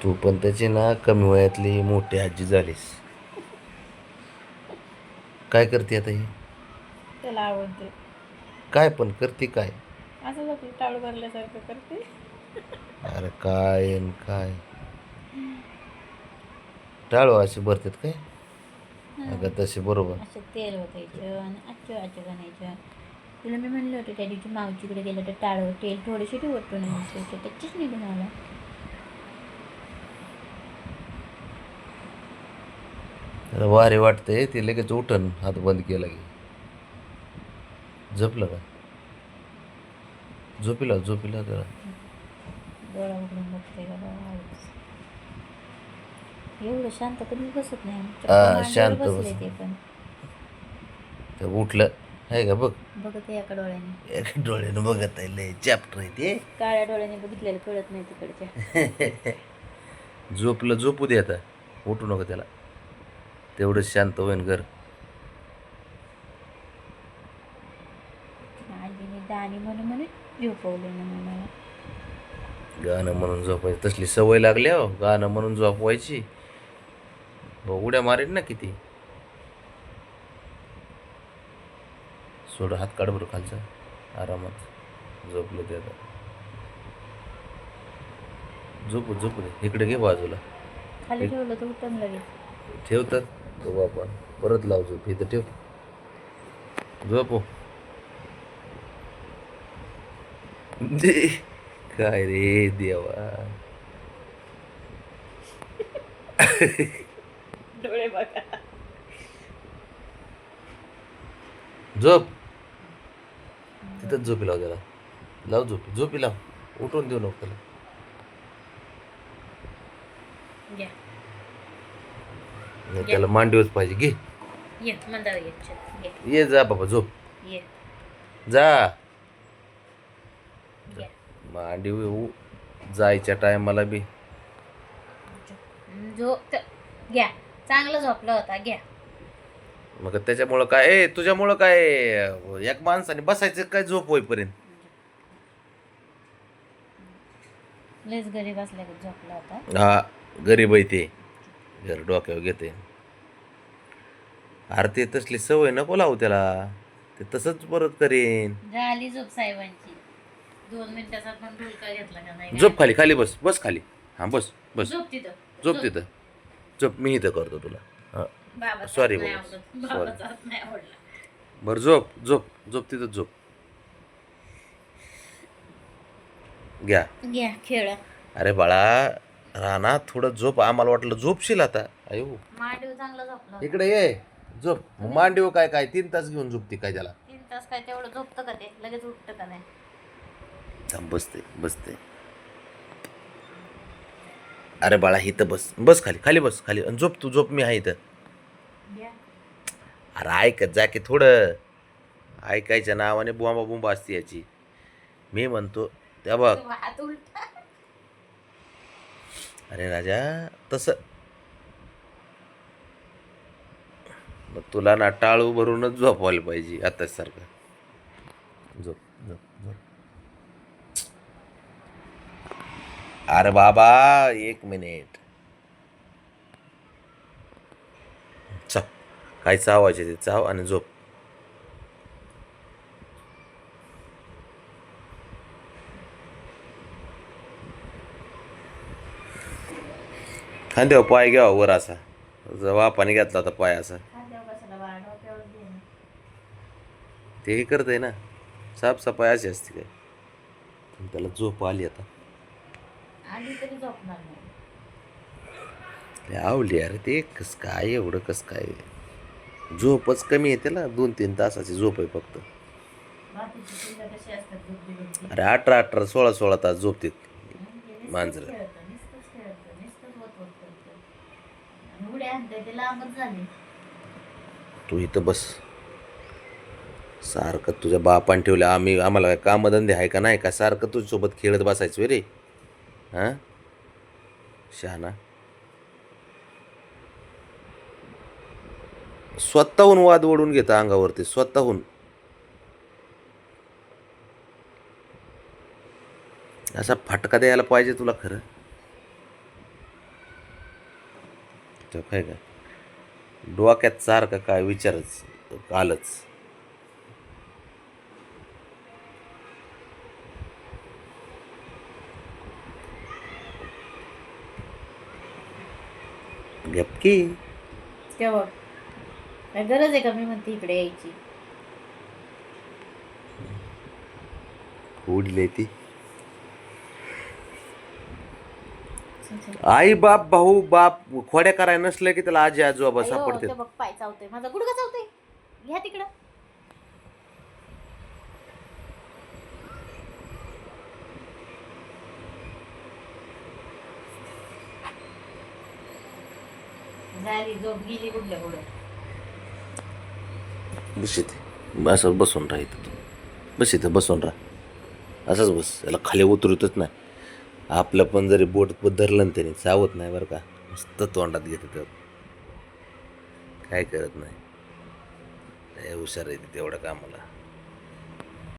तू पण त्याची ना कमी वयातली मोठी आजी झालीस. काय करते आता ही? त्याला आवडते. काय पण करते काय? असं होते टाळू भरल्यासारखं करते. अरे काय न काय टाळू असे भरतात काय? अगं तसे बरोबर. असं तेल ओतायचं आणि आजच्या आजच्या घालायच्या. तुला मी म्हणलं होतं त्या दिवशी मावशीकडे गेलं तर टाळं तेल थोडेसे ओतून नसायचे त्याचीच निघून आला. त्याला वारे वाटते ते लगेच उठन हात बंद केला की. झोपलं का? झोपीला जरा. डोळा उघडून बघते का बघा आवाज. एवढं शांत कधीच बसत नाही चक्क हा मांडीवर शांत बसले बस. ते पण. ते उठलं आहे का बघ. बघत आहे एका डोळ्याने. एक डोळ्यानं बघत आहे लय चॅप्टर आहे ते. काळ्या डोळ्याने बघितलेलं कळत नाही तिकडच्या. झोपू दे आता. उठू नको त्याला. तेवढंच शांत होईन घर. आजीने दाणी म्हणून म्हणून झोपवले म्हणून मला. गाणं म्हणून झोपायची तसली सवय लागली हो. गाणं म्हणून झोपवायची उड्या मारेन ना किती. सोड हात काढ बरं खालचा. आरामात झोपलं ते आता. झोपू दे इकडे घे बाजूला. खाली ठेवलं तर उठून लगेच. ठेवतात तो आपण परत लाव झोप इथं ठेव. झोपू दे. काय रे देवा. डोळे बघा. झोप तिथंच झोपी लाव त्याला. लाव झोपी लाव. उठून देऊ नको त्याला. घ्या नाही त्याला मांडीवच पाहिजे घे. ये मंदार घे. ये जा बाबा झोप. ये जा घ्या. मांडीव जायच्या टायमाला बी. झोप घ्या. चांगलं झोपला होता घ्या. मग त्याच्यामुळं काय तुझ्यामुळं काय एक माणसाने बसायचं काय झोप होईपर्यंत. लयच गरीब असल्या झोपला होता. हा गरीब आहे ते. घर डोक्यावर घेते. अरे ते तसली सवय नको लावू त्याला. ते तसंच परत करेन. झाली झोप साहेबांची. 2 मिनिटाचा पण ढुलका घेतला का नाही. झोप खाली बस खाली. हा बस झोप तिथं. झोप तिथं. झोप मी इथं करतो तुला. हा बाबा सॉरी नाही बाबा आवडत. सॉरी. बाबाचा हात नाही आवडला. बरं झोप तिथं झोप. घ्या खेळ. अरे बाळा राणा थोडं झोप. आम्हाला वाटलं झोपशील आता. अयो मांडीव चांगला झोपला. इकडे ये झोप. मांडीव काय 3 तास घेऊन झोपती काय त्याला. 3 तास काय तेवढं झोपतं का ते लगेच उठतं का नाही. बसते. अरे बाळा इथं बस खाली बस खाली आणि झोप मी आहे इथं. अरे ऐकत जा की थोडं. ऐकायच्या नावाने बुंबा असते याची. मी म्हणतो त्या बघ. हात उलटा. अरे राजा तसं मग तुला ना टाळू भरूनच झोपवायला पाहिजे आताच सारखं. झोप. अरे बाबा 1 मिनिट. चाव काय चावायचे ते चाव आणि झोप. खांद्यावर पाय घ्यावा वर असा. वापाने घेतला होता पाय असा. ते करत आहे ना. साफसफाई अशी असते काय. त्याला झोप आली आता. आली तरी झोपणार नाही. आवली अरे ते कस काय एवढं कस काय. झोपच कमी आहे त्याला. 2-3 तासाची झोप आहे फक्त. अरे 18 16 तास झोपतात मांजर. तू इथं बस. सारखं तुझ्या बापान ठेवलं. आम्हाला काय कामधंदे आहे का नाही का. सारखं तुझ्यासोबत खेळत बसायचं रे. हां शहाणा. स्वतःहून वाद ओढून घेता अंगावरती स्वतःहून. असा फटका द्यायला पाहिजे तुला खरं. तो काय का डोक्यात सारखं काय विचारच आलंच. गपकी तेव्हा काय गरज आहे का मी म्हणते इकडे यायची. उडले ती आई बाप भाऊ बाप खोड्या करायला नसलं की त्याला आजी आजोबा अयो, सापडते. ते बघ पाय चावतोय माझा, गुडघा चावतोय. घ्या तिकडं. झाली झोप गेली कुठल्या पुढे. बस इथे असं बसून राहा इथं तू. बस इथं बसून राहा असंच बस. याला खाली उतरतच नाही. आपलं पण जरी बोट धरलं ना त्याने चावत नाही बरं का. मस्त तोंडात घेतं तर काय करत नाही. लय हुशार आहे ते तेवढं कामाला.